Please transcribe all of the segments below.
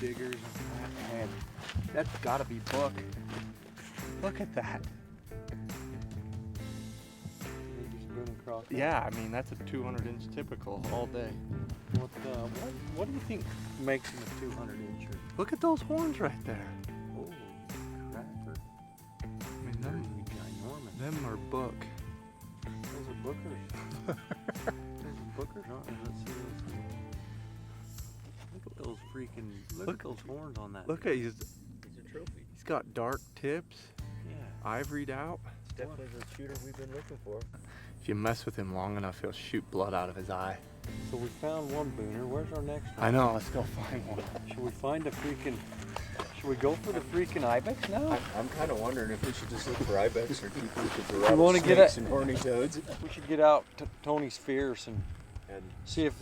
diggers and that, and that's gotta be buck. Look at that. They just run across. Yeah, I mean that's a 200-inch typical all day. What do you think makes him a 200-incher? Look at those horns right there. Oh, cracker. I mean Ginormous. them are buck. Those are bookers. Those are bookers, aren't they? Let's see those. Look at those freaking. Look at those horns on that. Look at he's He's a trophy. He's got dark tips, Yeah. ivoried out. It's definitely the shooter we've been looking for. If you mess with him long enough, he'll shoot blood out of his eye. So we found one booner. Where's our next one? I know, let's go find one. Should we find a freaking? Should we go for the freaking Ibex now? I'm kind of wondering if we should just look for Ibex or keep looking for You wanna get snakes and horny toads. We should get out to Tony's Fierce and see if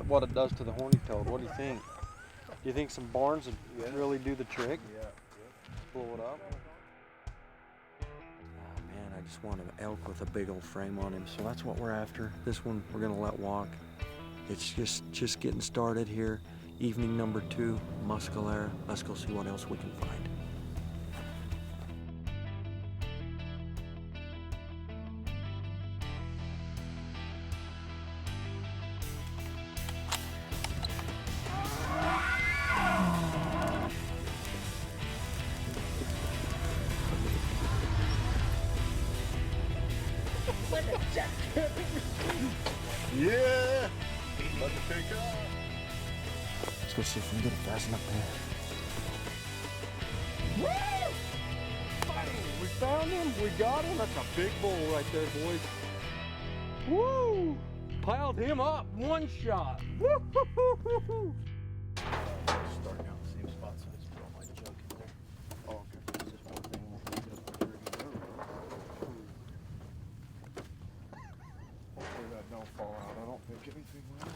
what it does to the horny toad. What do you think? Do you think some barns would really do the trick? Yeah. Blow it up? Oh man, I just want an elk with a big old frame on him, so that's what we're after. This one we're gonna let walk. It's just getting started here. Evening number 2, Muscalera. Let's go see what else we can find. Yeah! Let it take off. Let's go see if we can get it fast enough there. Woo! Finally, we found him. We got him. That's a big bull right there, boys. Woo! Piled him up. One shot. Woo! Starting out the same spot, so I just throw my junk in there. Oh, okay. It's just one thing. We'll pick it up later. Hopefully that don't fall out. I don't think anything will.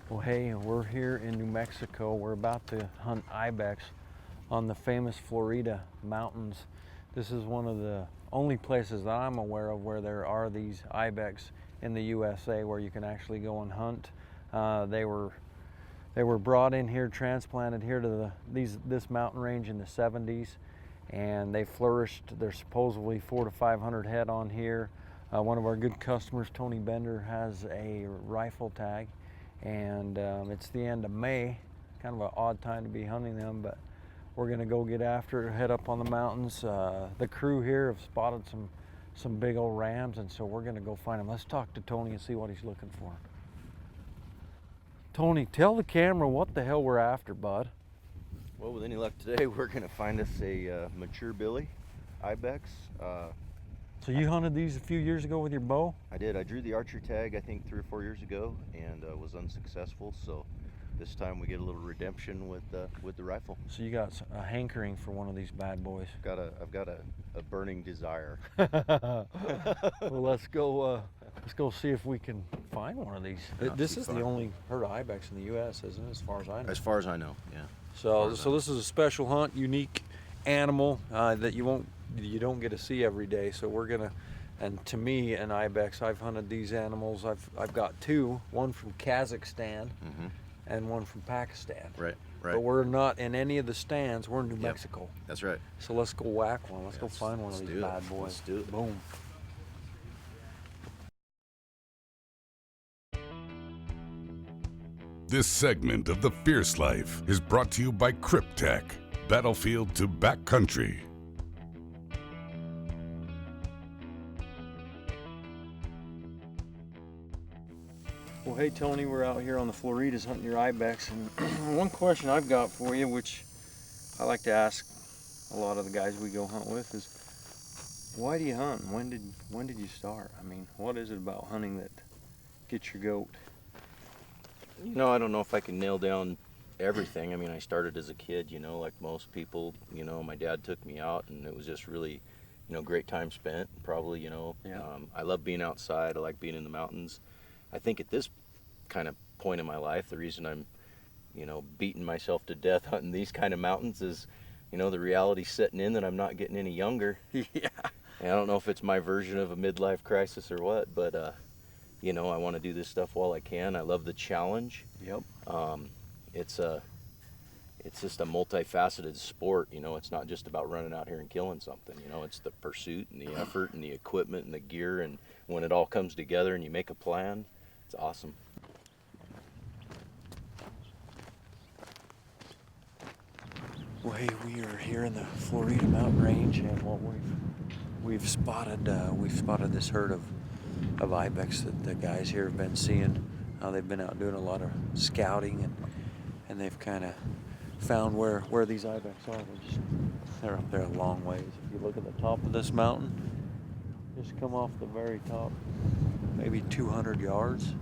Well, hey, we're here in New Mexico. We're about to hunt Ibex on the famous Florida mountains. This is one of the only places that I'm aware of where there are these Ibex in the USA where you can actually go and hunt. They were brought in here, transplanted here to this mountain range in the 70s, and they flourished. There's supposedly 400 to 500 head on here. One of our good customers, Tony Bender, has a rifle tag, and it's the end of May, kind of an odd time to be hunting them, but we're gonna go get after it, head up on the mountains. The crew here have spotted some big old rams, and so we're gonna go find them. Let's talk to Tony and see what he's looking for. Tony, tell the camera what the hell we're after, bud. Well, with any luck today, we're gonna find us a mature billy Ibex. So you hunted these a few years ago with your bow? I did. I drew the archer tag, I think 3 or 4 years ago, and was unsuccessful. So this time we get a little redemption with the rifle. So you got a hankering for one of these bad boys. I've got a burning desire. Well, let's go see if we can find one of these. This is the only herd of Ibex in the U.S., isn't it, as far as I know? As far as I know, yeah. So this is a special hunt, unique animal that you don't get to see every day. So we're gonna, and to me, an Ibex, I've hunted these animals. I've got 2, one from Kazakhstan and one from Pakistan. Right. But we're not in any of the stands. We're in New Mexico. That's right. So let's go whack one. Let's go find one of these bad boys. Let's do it. Boom. This segment of The Fierce Life is brought to you by Cryptek, Battlefield to Backcountry. Well, hey Tony, we're out here on the Floridas hunting your Ibex, and one question I've got for you, which I like to ask a lot of the guys we go hunt with, is why do you hunt? When did you start? I mean, what is it about hunting that gets your goat? You know, I don't know if I can nail down everything. I mean, I started as a kid, you know, like most people. You know, my dad took me out, and it was just really, you know, great time spent. Probably, you know, I love being outside. I like being in the mountains. I think at this kind of point in my life, the reason I'm, you know, beating myself to death hunting these kind of mountains is, you know, the reality's setting in that I'm not getting any younger. Yeah. And I don't know if it's my version of a midlife crisis or what, but, you know, I want to do this stuff while I can. I love the challenge. Yep. it's just a multifaceted sport. You know, it's not just about running out here and killing something. You know, it's the pursuit and the effort and the equipment and the gear, and when it all comes together and you make a plan, it's awesome. Well, hey, we are here in the Florida mountain range, and what we've spotted this herd of ibex that the guys here have been seeing. They've been out doing a lot of scouting, and they've kind of found where these ibex are. They're up there a long ways. If you look at the top of this mountain, just come off the very top, maybe 200 yards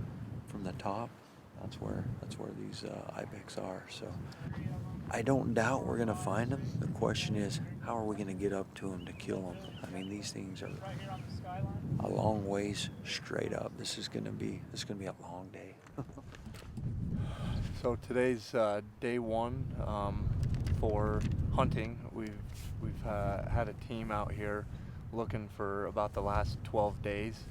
from the top. That's where these ibex are. So I don't doubt we're gonna find them. The question is, how are we gonna get up to them to kill them? I mean, these things are a long ways straight up. This is gonna be a long day. So today's day one for hunting. We've had a team out here looking for about the last 12 days.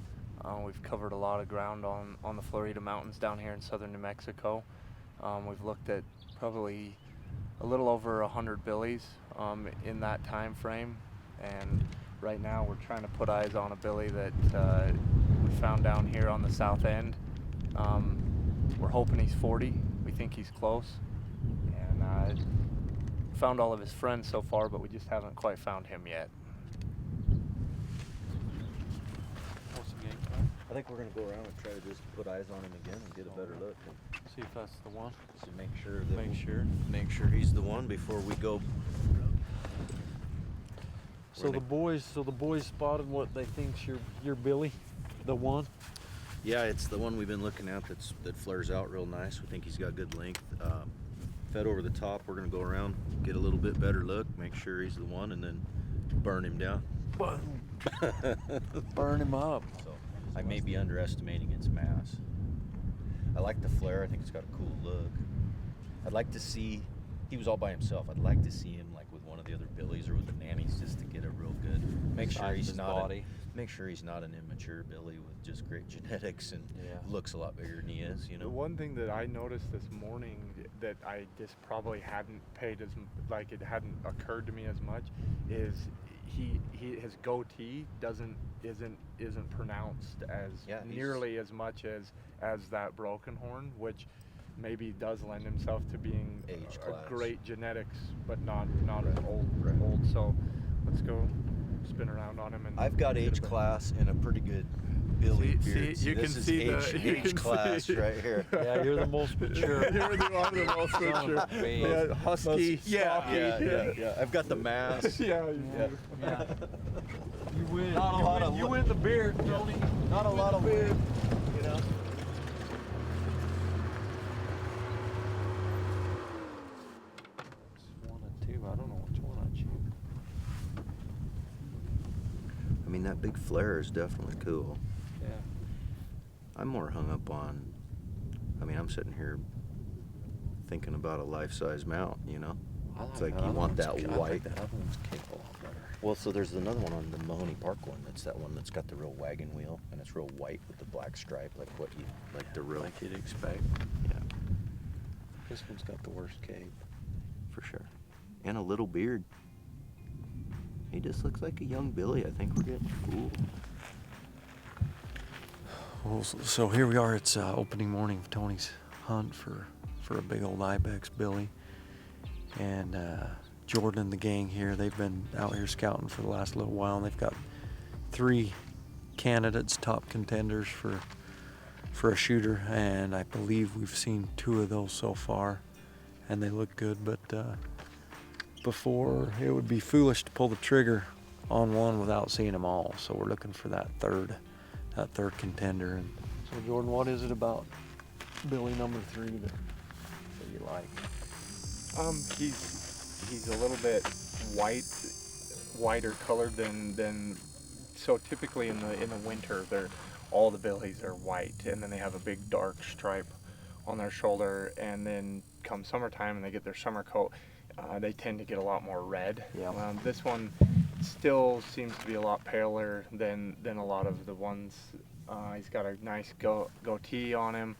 We've covered a lot of ground on the Florida mountains down here in southern New Mexico. We've looked at probably a little over 100 billies in that time frame, and right now we're trying to put eyes on a billy that we found down here on the south end. We're hoping he's 40. We think he's close, and found all of his friends so far, but we just haven't quite found him yet. What's the game plan? I think we're gonna go around and try to just put eyes on him again and get a better look. And See if that's the one. so make sure Make sure. he's the one before we go. So the boys spotted what they think's your billy, the one. Yeah, it's the one we've been looking at that flares out real nice. We think he's got good length. Fed over the top. We're gonna go around, get a little bit better look, make sure he's the one, and then burn him down. Burn him up. So I may be underestimating its mass. I like the flare. I think it's got a cool look. I'd like to see. He was all by himself. I'd like to see him like with one of the other billies or with the nannies, just to get a real good. Make sure he's not. Make sure he's not an immature billy with just great genetics and looks a lot bigger than he is. You know. The one thing that I noticed this morning that I just probably hadn't paid it hadn't occurred to me as much is his goatee isn't pronounced as nearly as much as that broken horn, which maybe does lend himself to being a great genetics, but not old. So let's go spin around on him. And I've got age class and a pretty good billy beard. You can see age class right here. Yeah, you're the most mature. You're the most mature. Yeah, husky. Yeah. I've got the mass. Yeah. You win. You win the beard, Tony. Not a lot of wind, you know. It's 1 and 2. I don't know which one I choose. I mean, that big flare is definitely cool. Yeah. I'm more hung up on, I'm sitting here thinking about a life-size mount, you know? It's like you want that white. That other one's kick a lot better. Well, so there's another one on the Mahoney Park one. That's that one that's got the real wagon wheel, and it's real white with the black stripe, the real. Like you'd expect. Yeah, This one's got the worst cape. for sure. And a little beard. He just looks like a young billy. I think we're getting fooled. Well, so here we are. It's opening morning of Tony's hunt for a big old ibex billy, and Jordan and the gang here. They've been out here scouting for the last little while, and they've got 3 candidates, top contenders for a shooter, and I believe we've seen 2 of those so far, and they look good. But before, it would be foolish to pull the trigger on one without seeing them all. So we're looking for that third contender. And so Jordan, what is it about billy number 3 that you like? He's a little bit whiter colored than so typically in the winter all the billies are white, and then they have a big dark stripe on their shoulder, and then come summertime and they get their summer coat, they tend to get a lot more red. Yeah. This one still seems to be a lot paler than a lot of the ones. He's got a nice goatee on him.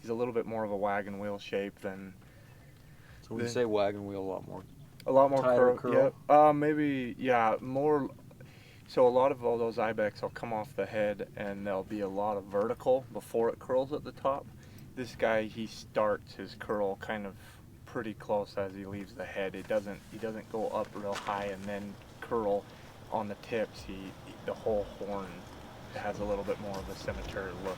He's a little bit more of a wagon wheel shape than So when you Then- say wagon wheel, A lot more tighter curl. curl? Yeah. Maybe, yeah, more. So a lot of all those Ibex will come off the head and there'll be a lot of vertical before it curls at the top. This guy, he starts his curl kind of pretty close as he leaves the head. He doesn't go up real high and then curl on the tips. The whole horn has a little bit more of a scimitar look.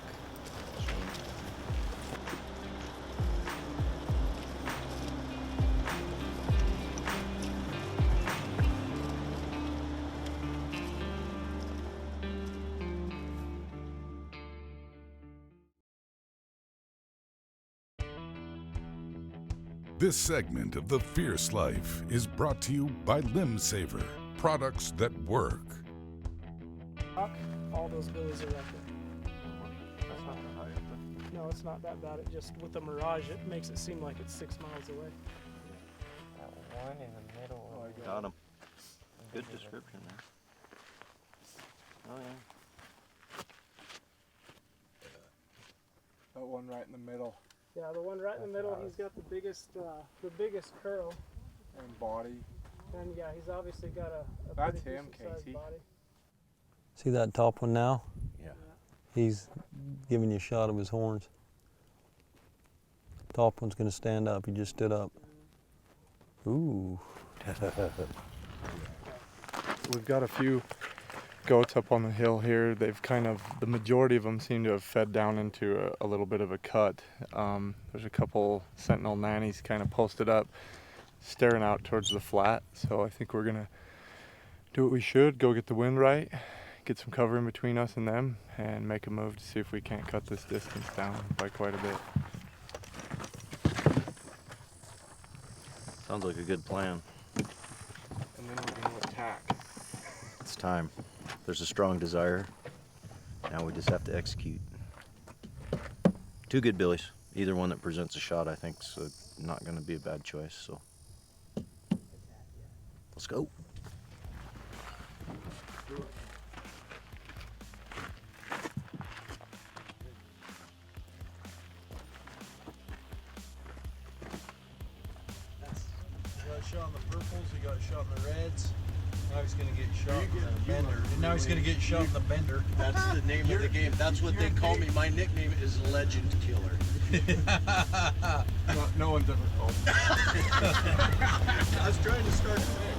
This segment of The Fierce Life is brought to you by Limb Saver, products that work. All those billies are right there. That's not that high up there. No, it's not that bad. It just, with the Mirage, it makes it seem like it's 6 miles away. That one in the middle. Got him. Good description there. Oh yeah. That one right in the middle. Yeah, the one right in the middle, he's got the biggest curl. And body. And yeah, he's obviously got a That's pretty him, decent-sized Casey. body. See that top one now? Yeah. He's giving you a shot of his horns. Top one's gonna stand up. He just stood up. Ooh. We've got a few goats up on the hill here. They've the majority of them seem to have fed down into a little bit of a cut. There's a couple sentinel nannies kind of posted up, staring out towards the flat. So I think we're gonna do what we should, go get the wind right, get some cover in between us and them, and make a move to see if we can't cut this distance down by quite a bit. Sounds like a good plan. And then we're gonna attack. It's time. There's a strong desire. Now we just have to execute. Two good billies. Either one that presents a shot, I think, is not going to be a bad choice. So let's go. He got a shot in the purples, he got a shot in the reds. Now he's gonna get shot in the bender. And now he's gonna get shot in the bender. That's the name of the game. That's what they call me. My nickname is Legend Killer. No one's ever called. I was trying to start today.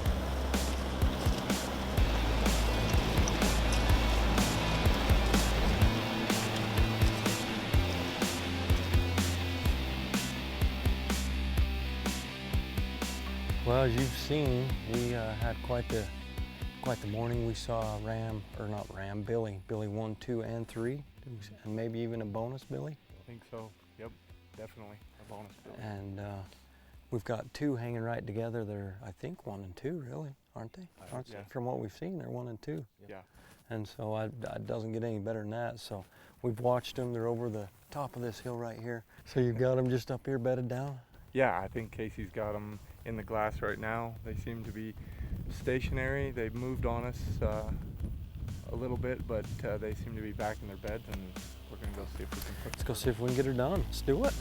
Well, as you've seen, we had quite the morning. We saw Billy 1, 2, and 3, and maybe even a bonus Billy. I think so. Yep, definitely a bonus bill. And we've got 2 hanging right together. They're, I think, 1 and 2, really, aren't they? Yeah. From what we've seen, they're 1 and 2. Yeah. And so it doesn't get any better than that. So we've watched them. They're over the top of this hill right here. So you've got them just up here bedded down? Yeah, I think Casey's got them in the glass right now. They seem to be stationary. They've moved on us a little bit, but they seem to be back in their beds, and we're gonna go see if we can put. Let's go see if we can get her done. Let's do it.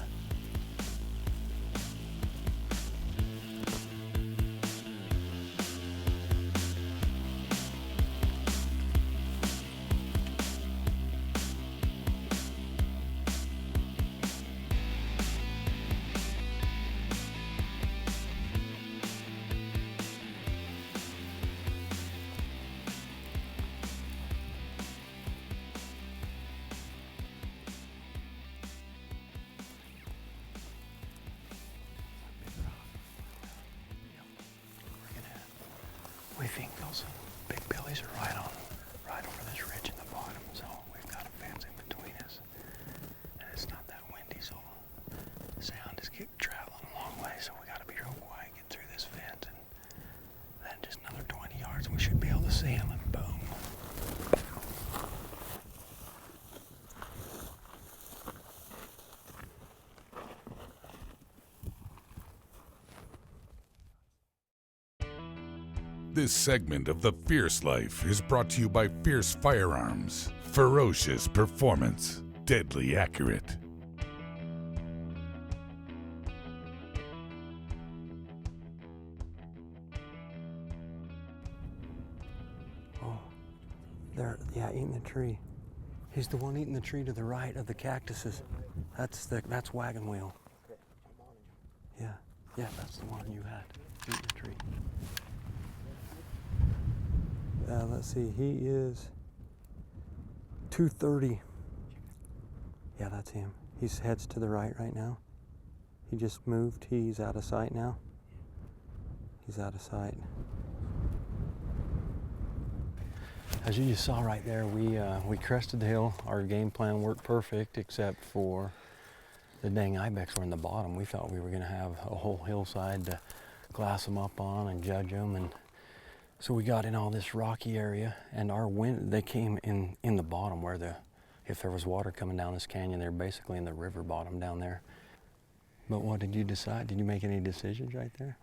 We think those big billies are right over this ridge in the bottom, so we've got a fence in between us. And it's not that windy, so the sound is traveling a long way, so we gotta be real quiet, get through this fence, and then just another 20 yards, and we should be able to see them, and boom. This segment of The Fierce Life is brought to you by Fierce Firearms. Ferocious performance, deadly accurate. there, yeah, eating the tree. He's the one eating the tree to the right of the cactuses. That's Wagon Wheel. Yeah, yeah, that's the one you had eating the tree. Let's see, he is 230. Yeah, that's him. He heads to the right now. He just moved. He's out of sight now. He's out of sight. As you just saw right there, we crested the hill. Our game plan worked perfect, except for the dang Ibex were in the bottom. We thought we were going to have a whole hillside to glass them up on and judge them, and so we got in all this rocky area, and our wind, they came in the bottom where if there was water coming down this canyon, they're basically in the river bottom down there. But what did you decide? Did you make any decisions right there?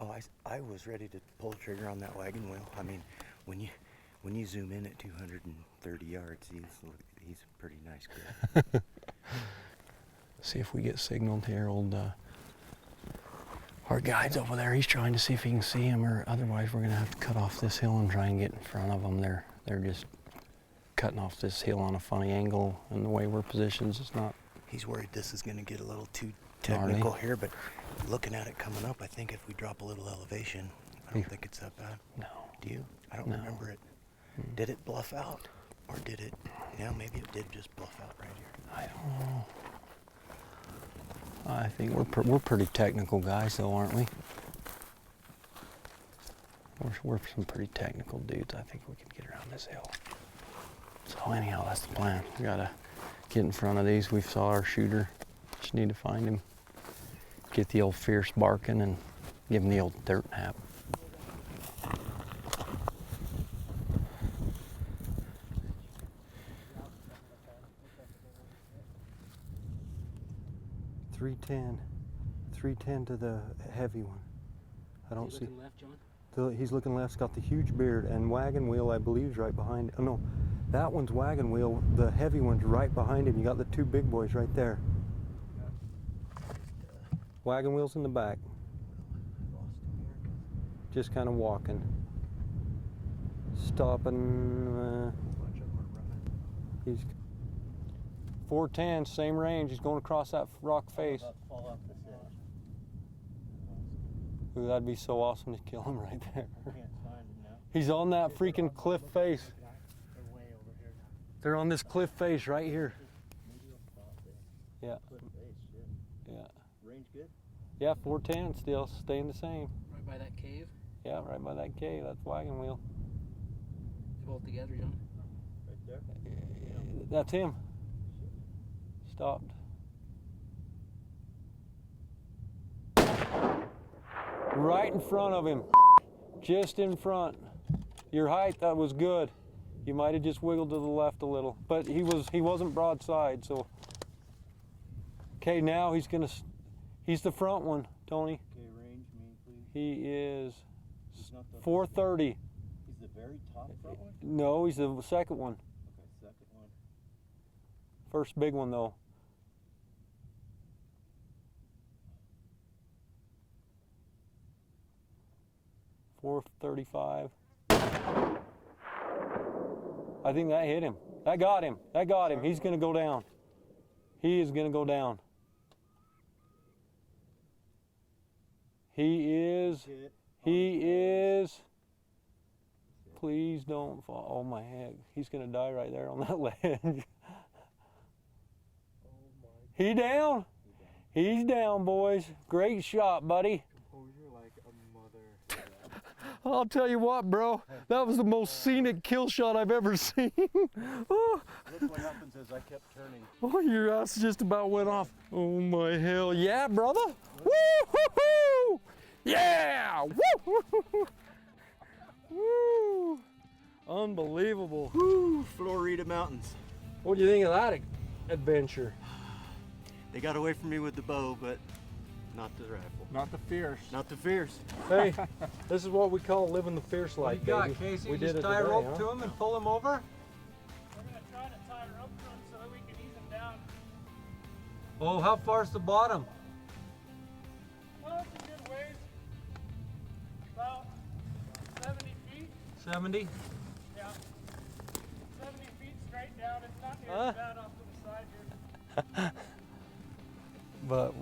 Oh, I was ready to pull the trigger on that wagon wheel. I mean, when you zoom in at 230 yards, he's a pretty nice kid. See if we get signaled here. Our guide's over there. He's trying to see if he can see him, or otherwise we're gonna have to cut off this hill and try and get in front of them. They're just cutting off this hill on a funny angle, and the way we're positioned is not. He's worried this is gonna get a little too technical here, but looking at it coming up, I think if we drop a little elevation, I don't think it's that bad. No. Do you? I don't remember it. Did it bluff out, or did it? Yeah, maybe it did just bluff out right here. I don't know. I think we're pretty technical guys, though, aren't we? We're some pretty technical dudes. I think we can get around this hill. So anyhow, that's the plan. We gotta get in front of these. We saw our shooter. Just need to find him. Get the old fierce barking and give him the old dirt nap. .310 to the heavy one. I don't see. Looking left, John? He's looking left's got the huge beard, and Wagon Wheel, I believe, is right behind. Oh no, that one's Wagon Wheel. The heavy one's right behind him. You got the two big boys right there. Wagon Wheel's in the back. Just kind of walking. Stopping. He's 410, same range. He's going across that rock face. Ooh, that'd be so awesome to kill him right there. He's on that freaking cliff face. They're on this cliff face right here. Yeah. Yeah. Range good? Yeah, 410 still staying the same. Right by that cave? Yeah, right by that cave. That's Wagon Wheel. They're both together, John? Right there? That's him. Stopped. Right in front of him. Just in front. Your height, that was good. You might have just wiggled to the left a little, but he wasn't broadside, so. Okay, now he's the front one, Tony. Okay, range me, please. He is He's not the 430. He's the very top front one? No, he's the second one. Okay, second one. First big one though. .435. I think that hit him. That got him. That got him. He's gonna go down. He is gonna go down. He is. He is. Please don't fall. Oh my heck. He's gonna die right there on that ledge. He down? He's down, boys. Great shot, buddy. Composure like a mother. I'll tell you what, bro. That was the most scenic kill shot I've ever seen. Oh. Look what happens as I kept turning. Oh, your ass just about went off. Oh my hell. Yeah, brother. Woo-hoo-hoo! Yeah! Woo! Woo! Unbelievable. Woo! Florida mountains. What do you think of that adventure? They got away from me with the bow, but not the rifle. Not the fierce. Not the fierce. Hey, this is what we call living the fierce life, What you got, baby. Casey? We Just did it tie a today, rope huh? to him and pull him over? We're going to try to tie her up front so that we can ease him down. Oh, how far's the bottom? Well, it's a good ways. About 70 feet. 70? Yeah. down. It's not near Huh? as bad off to the side here. But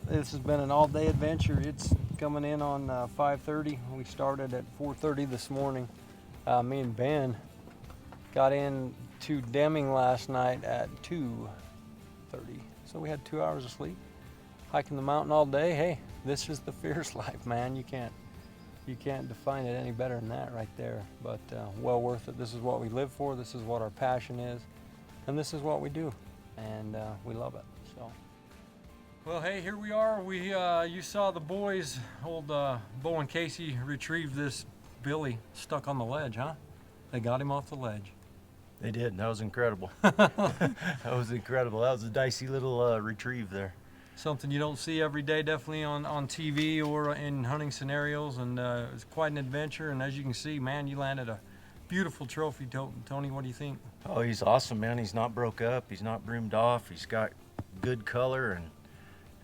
this has been an all-day adventure. It's coming in on 5:30. We started at 4:30 this morning. Me and Ben got in to Deming last night at 2:30. So we had 2 hours of sleep. Hiking the mountain all day. Hey, this is the fierce life, man. You can't define it any better than that right there. But well worth it. This is what we live for. This is what our passion is, and this is what we do, and we love it. So. Well, hey, here we are. You saw the boys, old Bo and Casey, retrieve this Billy stuck on the ledge, huh? They got him off the ledge. They did. That was incredible. That was incredible. That was a dicey little retrieve there. Something you don't see every day, definitely on TV or in hunting scenarios, and it's quite an adventure. And as you can see, man, you landed a beautiful trophy, Tony. What do you think? Oh, he's awesome, man. He's not broke up. He's not broomed off. He's got good color,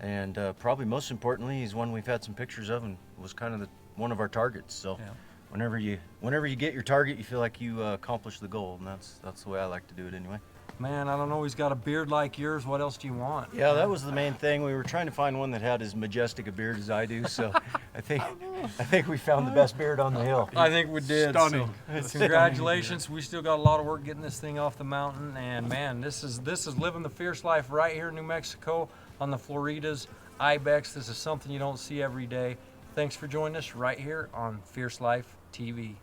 and probably most importantly, he's one we've had some pictures of and was kind of one of our targets. So Yeah. whenever you get your target, you feel like you accomplished the goal, and that's the way I like to do it anyway. Man, I don't know. He's got a beard like yours. What else do you want? Yeah, that was the main thing. We were trying to find one that had as majestic a beard as I do. So I think we found the best beard on the hill. I think we did. Stunning. So, congratulations. We still got a lot of work getting this thing off the mountain, and man, this is living the fierce life right here in New Mexico on the Floridas Ibex. This is something you don't see every day. Thanks for joining us right here on Fierce Life TV.